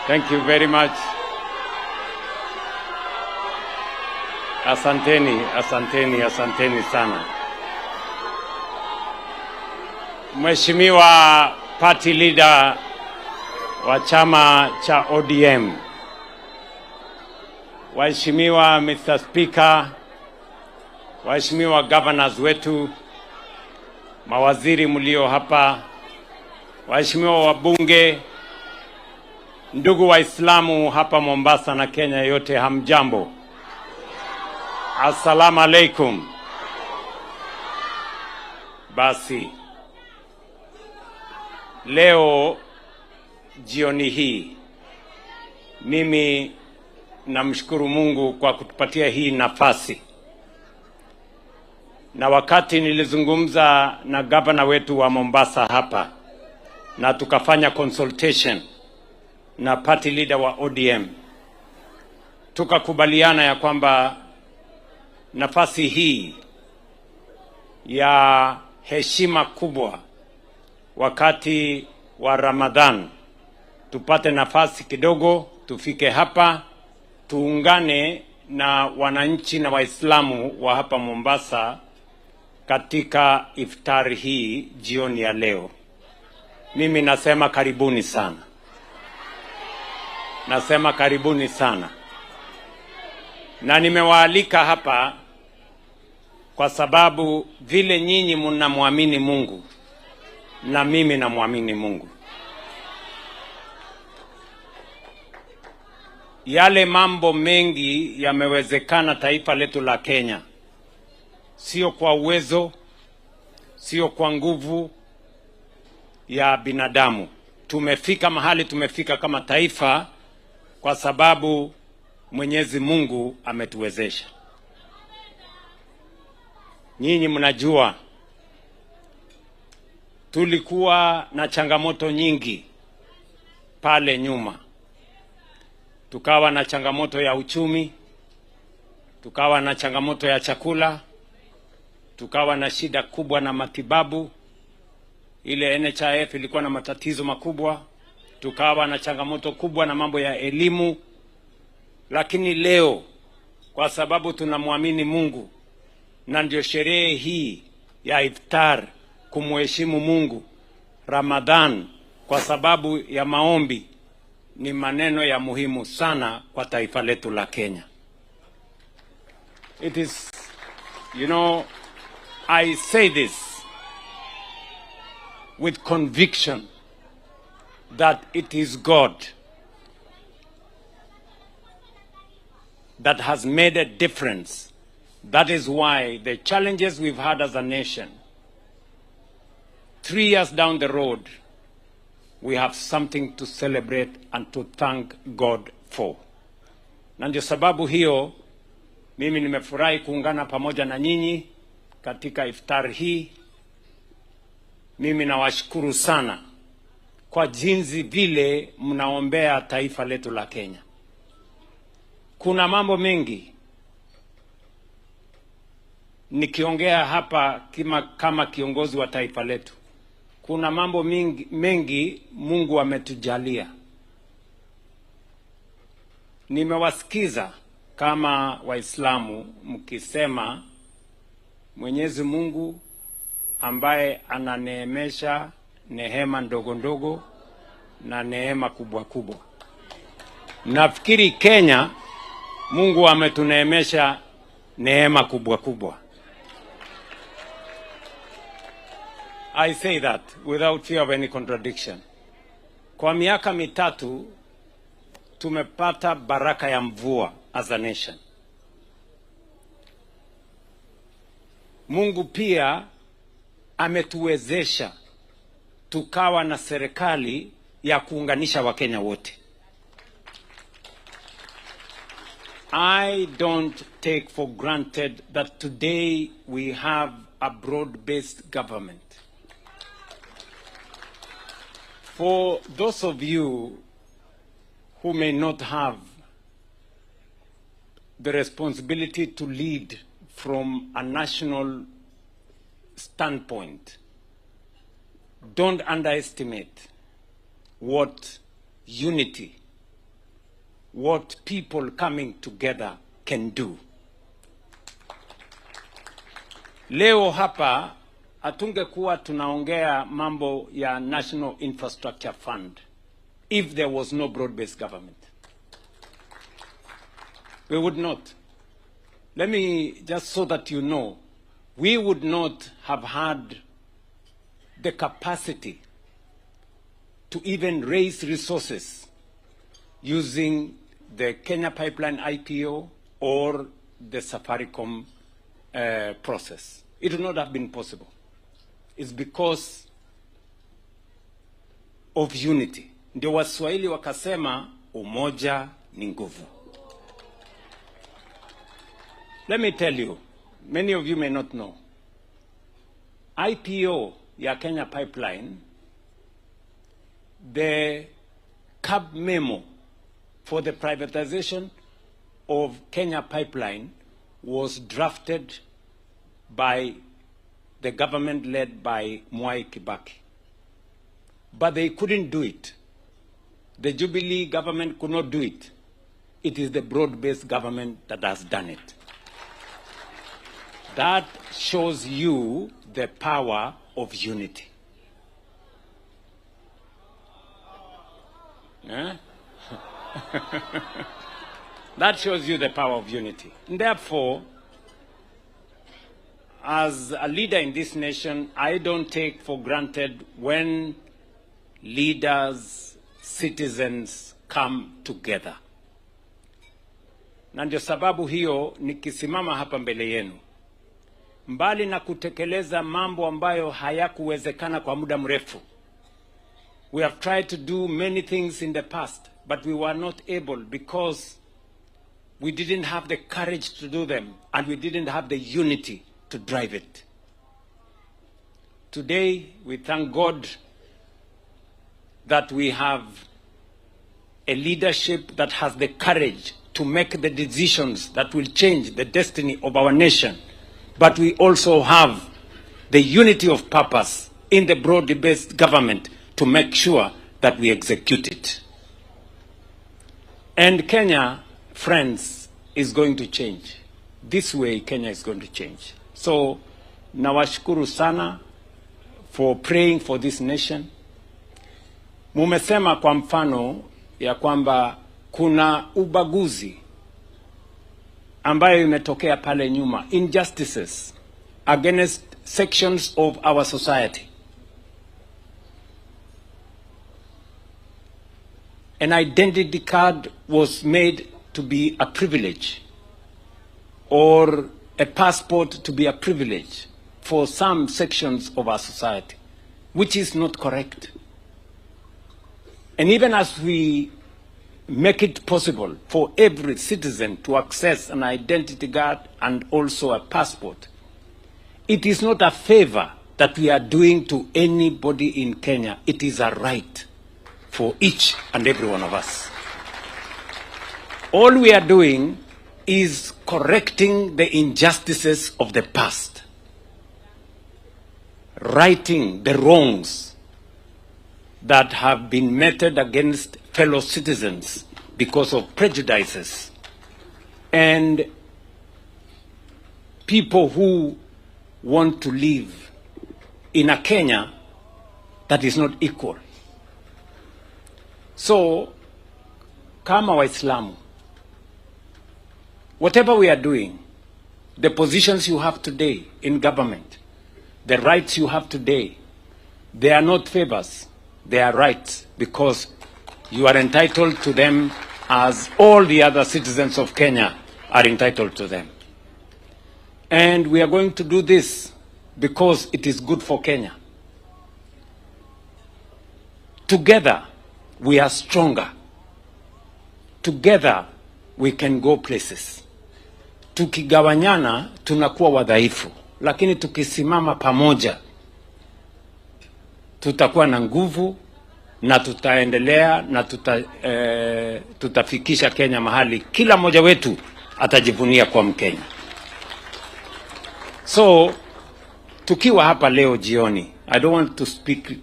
Thank you very much. Asanteni sana. Mheshimiwa party leader wa chama cha ODM, Waheshimiwa Mr. Speaker, waheshimiwa governors wetu, mawaziri mlio hapa, waheshimiwa wabunge, ndugu Waislamu hapa Mombasa na Kenya yote, hamjambo. Assalamu alaikum. Basi leo jioni hii mimi namshukuru Mungu kwa kutupatia hii nafasi, na wakati nilizungumza na gavana wetu wa Mombasa hapa na tukafanya consultation na party leader wa ODM, tukakubaliana ya kwamba nafasi hii ya heshima kubwa wakati wa Ramadhan tupate nafasi kidogo, tufike hapa tuungane na wananchi na Waislamu wa hapa Mombasa katika iftar hii jioni ya leo. Mimi nasema karibuni sana. Nasema karibuni sana. Na nimewaalika hapa kwa sababu vile nyinyi mnamwamini Mungu na mimi namwamini Mungu. Yale mambo mengi yamewezekana taifa letu la Kenya, sio kwa uwezo, sio kwa nguvu ya binadamu. Tumefika mahali tumefika kama taifa kwa sababu Mwenyezi Mungu ametuwezesha. Nyinyi mnajua tulikuwa na changamoto nyingi pale nyuma. Tukawa na changamoto ya uchumi, tukawa na changamoto ya chakula, tukawa na shida kubwa na matibabu. Ile NHIF ilikuwa na matatizo makubwa, tukawa na changamoto kubwa na mambo ya elimu. Lakini leo kwa sababu tunamwamini Mungu, na ndio sherehe hii ya Iftar kumheshimu Mungu, Ramadhan kwa sababu ya maombi, ni maneno ya muhimu sana kwa taifa letu la Kenya. It is, I say this with conviction that it is God that has made a difference. That is why the challenges we've had as a nation, 3 years down the road, we have something to celebrate and to thank God for. Na ndio sababu hiyo mimi nimefurahi kuungana pamoja na nyinyi katika iftar hii. Mimi nawashukuru sana kwa jinsi vile mnaombea taifa letu la Kenya. Kuna mambo mengi nikiongea hapa kama kiongozi wa taifa letu. Kuna mambo mengi Mungu ametujalia. Nimewasikiza kama Waislamu mkisema Mwenyezi Mungu ambaye ananeemesha neema ndogo ndogo na neema kubwa kubwa. Nafikiri Kenya Mungu ametuneemesha neema kubwa kubwa. I say that without fear of any contradiction. Kwa miaka mitatu tumepata baraka ya mvua as a nation. Mungu pia ametuwezesha tukawa na serikali ya kuunganisha Wakenya wote. I don't take for granted that today we have a broad-based government. For those of you who may not have the responsibility to lead from a national standpoint, don't underestimate what unity what people coming together can do. Leo hapa hatungekuwa tunaongea mambo ya National Infrastructure Fund if there was no broad-based government. We would not. Let me just so that you know, we would not have had the capacity to even raise resources using the Kenya Pipeline IPO or the Safaricom process. It would not have been possible. It's because of unity. Ndio Waswahili wakasema umoja ni nguvu. Let me tell you, many of you may not know, IPO ya Kenya Pipeline, the cab memo for the privatization of Kenya Pipeline was drafted by the government led by Mwai Kibaki. But they couldn't do it. The Jubilee government could not do it. It is the broad-based government that has done it. That shows you the power of unity. Yeah? That shows you the power of unity. And therefore, as a leader in this nation, I don't take for granted when leaders, citizens come together. Na ndio sababu hiyo nikisimama hapa mbele yenu, mbali na kutekeleza mambo ambayo hayakuwezekana kwa muda mrefu. We have tried to do many things in the past, but we were not able because we didn't have the courage to do them and we didn't have the unity to drive it. Today, we thank God that we have a leadership that has the courage to make the decisions that will change the destiny of our nation. But we also have the unity of purpose in the broad-based government to make sure that we execute it. And Kenya, friends, is going to change. This way, Kenya is going to change. So, nawashukuru sana for praying for this nation. Mumesema kwa mfano ya kwamba kuna ubaguzi ambayo imetokea pale nyuma, injustices against sections of our society. An identity card was made to be a privilege, or a passport to be a privilege for some sections of our society, which is not correct. And even as we make it possible for every citizen to access an identity card and also a passport, it is not a favor that we are doing to anybody in Kenya. It is a right for each and every one of us. All we are doing is correcting the injustices of the past, righting the wrongs that have been meted against fellow citizens because of prejudices and people who want to live in a Kenya that is not equal. So, kama Waislamu, whatever we are doing, the positions you have today in government, the rights you have today, they are not favors, they are rights, because you are entitled to them as all the other citizens of Kenya are entitled to them. And we are going to do this because it is good for Kenya. Together, we are stronger. Together, we can go places. Tukigawanyana, tunakuwa wadhaifu. Lakini tukisimama pamoja, tutakuwa na nguvu na tutaendelea na tutafikisha Kenya mahali kila mmoja wetu atajivunia kwa Mkenya. So, tukiwa hapa leo jioni, I don't want to speak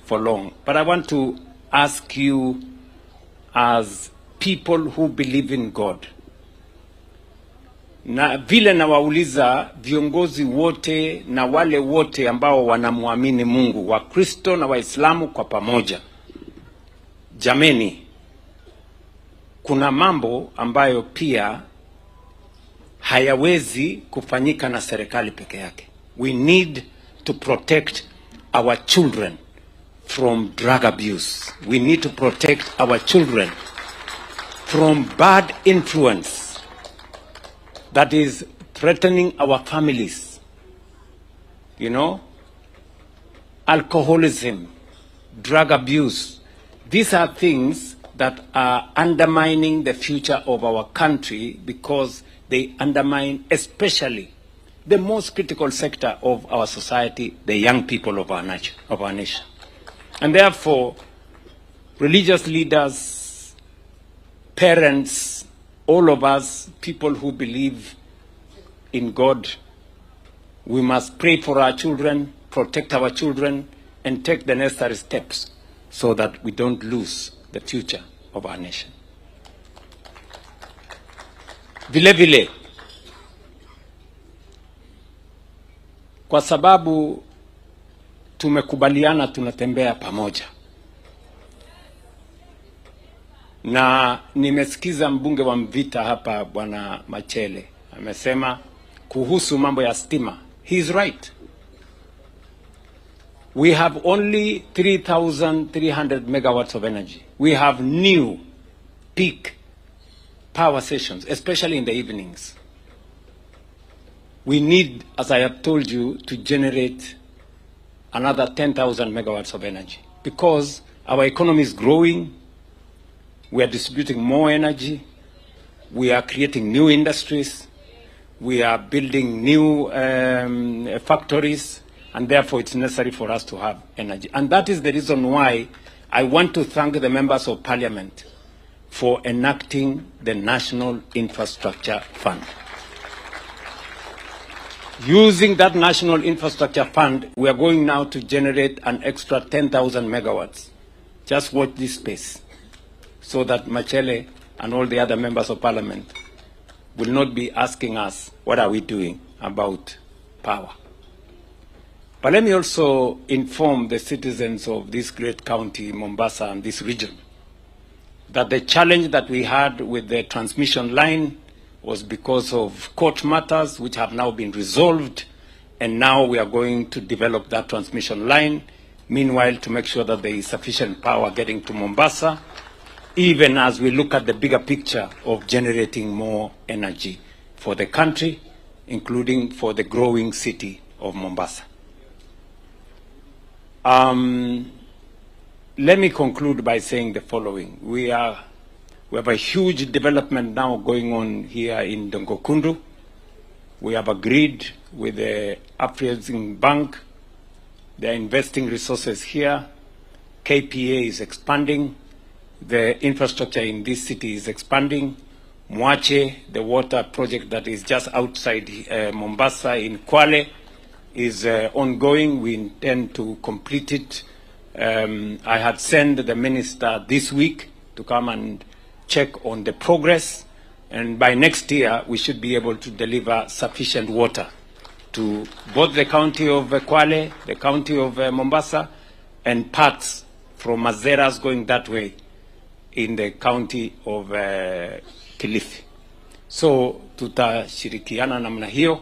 for long, but I want to ask you as people people who believe in God. Na vile nawauliza viongozi wote na wale wote ambao wanamwamini Mungu, Wakristo na Waislamu kwa pamoja, jameni, kuna mambo ambayo pia hayawezi kufanyika na serikali peke yake. We need to protect our children from drug abuse. We need to protect our children from bad influence that is threatening our families. You know, alcoholism, drug abuse. These are things that are undermining the future of our country because they undermine especially the most critical sector of our society, the young people of our nation. And therefore, religious leaders, parents, all of us, people who believe in God, we must pray for our children, protect our children, and take the necessary steps so that we don't lose the future of our nation. Vile vile, kwa sababu tumekubaliana tunatembea pamoja, na nimesikiza mbunge wa Mvita hapa Bwana Machele amesema kuhusu mambo ya stima. He is right. We have only 3,300 megawatts of energy. We have new peak power stations, especially in the evenings. We need, as I have told you, to generate another 10,000 megawatts of energy because our economy is growing. We are distributing more energy. We are creating new industries. We are building new factories, and therefore it's necessary for us to have energy. And that is the reason why I want to thank the members of Parliament for enacting the National Infrastructure Fund. Using that National Infrastructure Fund, we are going now to generate an extra 10,000 megawatts. Just watch this space so that Machele and all the other members of Parliament will not be asking us, what are we doing about power? But let me also inform the citizens of this great county, Mombasa, and this region, that the challenge that we had with the transmission line was because of court matters which have now been resolved, and now we are going to develop that transmission line, meanwhile to make sure that there is sufficient power getting to Mombasa, even as we look at the bigger picture of generating more energy for the country, including for the growing city of Mombasa. Let me conclude by saying the following. We have a huge development now going on here in Dongokundu. We have agreed with the Afrexim Bank. They are investing resources here. KPA is expanding. The infrastructure in this city is expanding. Mwache, the water project that is just outside Mombasa in Kwale, is ongoing. We intend to complete it. I had sent the minister this week to come and check on the progress, and by next year we should be able to deliver sufficient water to both the county of Kwale, the county of Mombasa, and parts from Mazeras going that way in the county of Kilifi. So tutashirikiana namna hiyo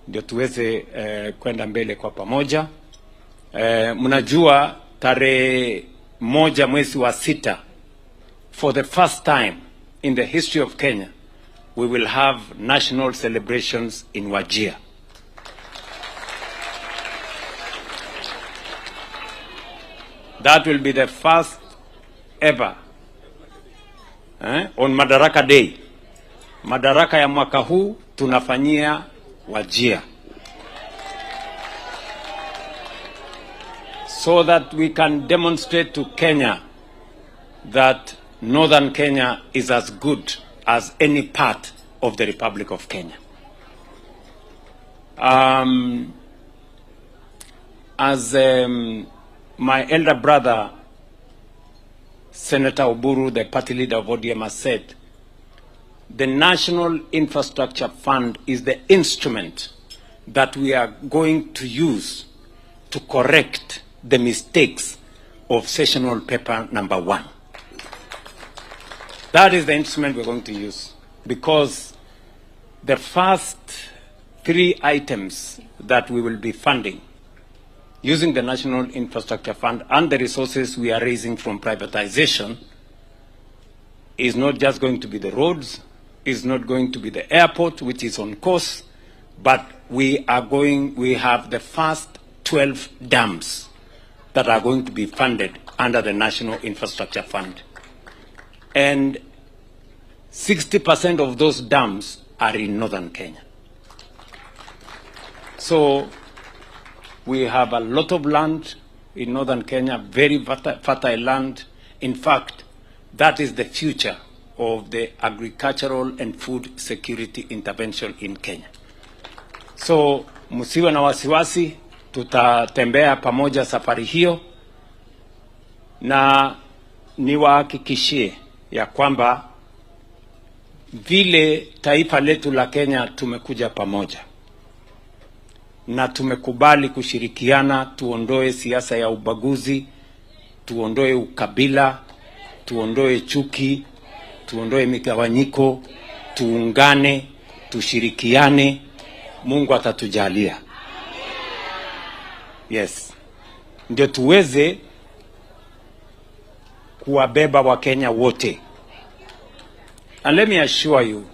ndio tuweze kwenda mbele kwa pamoja. Mnajua tarehe 1 mwezi wa 6, for the first time in the history of Kenya, we will have national celebrations in Wajir. That will be the first ever on Madaraka Day. Madaraka ya mwaka huu tunafanyia Wajir, so that we can demonstrate to Kenya that Northern Kenya is as good as any part of the Republic of Kenya. As my elder brother Senator Oburu, the party leader of ODM, has said, the National Infrastructure Fund is the instrument that we are going to use to correct the mistakes of sessional paper number 1. That is the instrument we're going to use, because the first 3 items that we will be funding using the National Infrastructure Fund and the resources we are raising from privatization is not just going to be the roads, is not going to be the airport, which is on course, but we have the first 12 dams that are going to be funded under the National Infrastructure Fund. And 60% of those dams are in northern Kenya. So we have a lot of land in northern Kenya, very fertile land. In fact, that is the future of the agricultural and food security intervention in Kenya. So msiwe na wasiwasi, tutatembea pamoja safari hiyo, na niwahakikishie ya kwamba vile taifa letu la Kenya tumekuja pamoja na tumekubali kushirikiana, tuondoe siasa ya ubaguzi, tuondoe ukabila, tuondoe chuki, tuondoe migawanyiko, tuungane, tushirikiane, Mungu atatujalia. Yes. Ndio tuweze kuwabeba wa Kenya wote. And let me assure you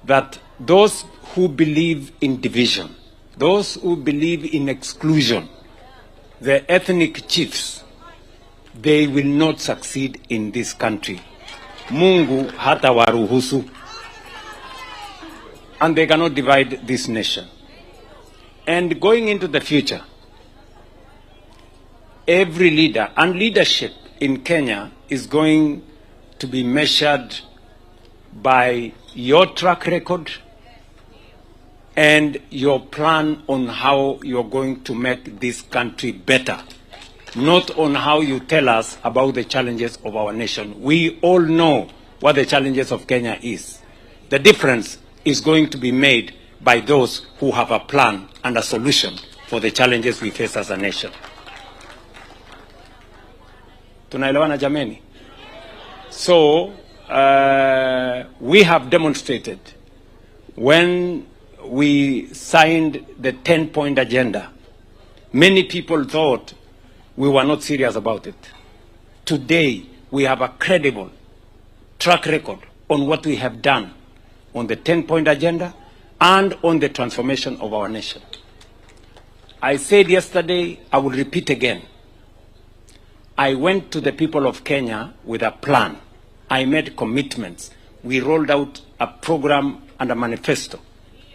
that those who believe in division, those who believe in exclusion, the ethnic chiefs, they will not succeed in this country. Mungu hata waruhusu. And they cannot divide this nation. And going into the future, every leader and leadership in Kenya is going to be measured by your track record and your plan on how you're going to make this country better, not on how you tell us about the challenges of our nation. We all know what the challenges of Kenya is. The difference is going to be made by those who have a plan and a solution for the challenges we face as a nation. Tunaelewana jameni? So we have demonstrated when we signed the 10-point agenda, many people thought we were not serious about it. Today, we have a credible track record on what we have done on the 10-point agenda and on the transformation of our nation. I said yesterday, I will repeat again. I went to the people of Kenya with a plan. I made commitments. We rolled out a program and a manifesto.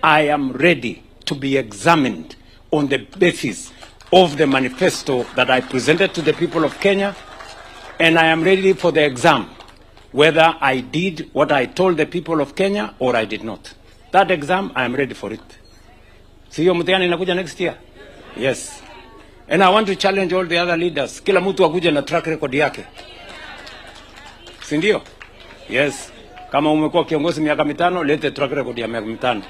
I am ready to be examined on the basis of the manifesto that I presented to the people of Kenya, and I am ready for the exam, whether I did what I told the people of Kenya or I did not. That exam, I am ready for it. Siyo mtihani inakuja next year? Yes. And I want to challenge all the other leaders. Kila mtu akuje na track record yake. Si ndio? Yes. Kama umekuwa kiongozi miaka 5, lete track record ya miaka 5.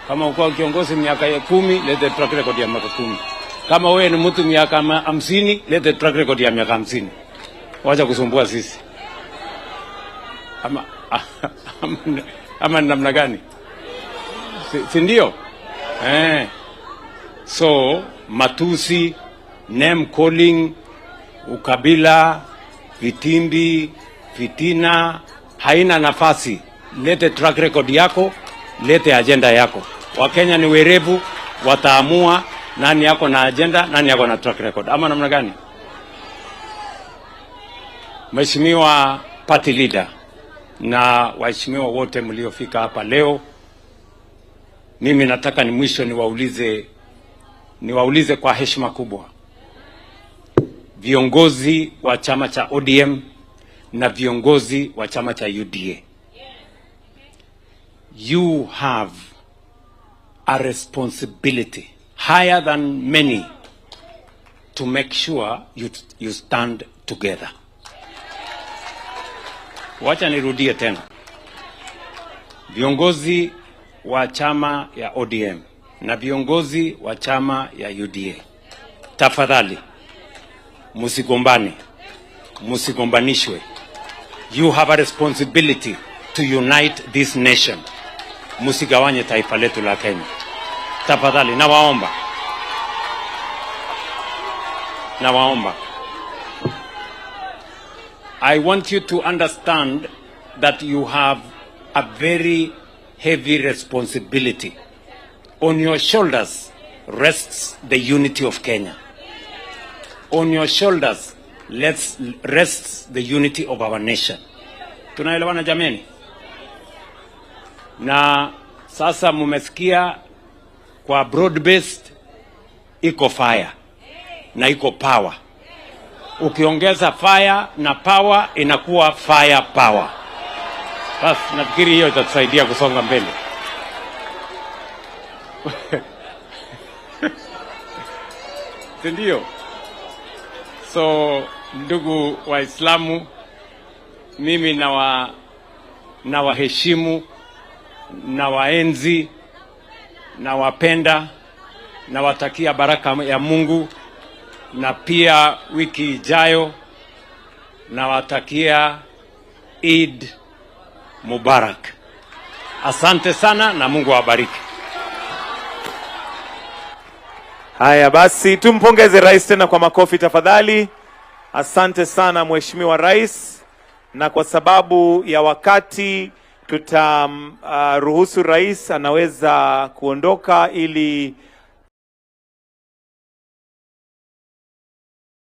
Kama umekuwa kiongozi miaka 10, lete track record ya miaka 10. Kama wewe ni mtu miaka 50, lete track record ya miaka 50. Wacha kusumbua sisi. Ama namna gani? Si ndio? So, matusi, name calling, ukabila, vitimbi, fitina, haina nafasi. Lete track record yako, lete agenda yako. Wakenya ni werevu, wataamua nani yako na agenda, nani yako na track record. Ama namna gani? Mheshimiwa party leader na waheshimiwa wote mliofika hapa leo, mimi nataka ni mwisho niwaulize kwa heshima kubwa viongozi wa chama cha ODM na viongozi wa chama cha UDA. You have a responsibility higher than many to make sure you stand together. Wacha nirudie tena. Viongozi wa chama ya ODM na viongozi wa chama ya UDA, tafadhali musigombane, musigombanishwe. You have a responsibility to unite this nation. Musigawanye taifa letu la Kenya. Tafadhali nawaomba. I want you to understand that you have a very heavy responsibility. On your shoulders rests the unity of Kenya. On your shoulders rests the unity of our nation. Tunaelewana jameni? Na sasa mumesikia kwa broad-based iko fire na iko power. Ukiongeza fire na power inakuwa fire power. Basi nafikiri hiyo itatusaidia kusonga mbele. Ndio. So ndugu Waislamu, mimi na waheshimu na waenzi na wapenda na watakia baraka ya Mungu, na pia wiki ijayo na watakia Eid Mubarak. Asante sana na Mungu awabariki. Haya basi, tumpongeze rais tena kwa makofi tafadhali. Asante sana Mheshimiwa Rais, na kwa sababu ya wakati tutamruhusu rais anaweza kuondoka ili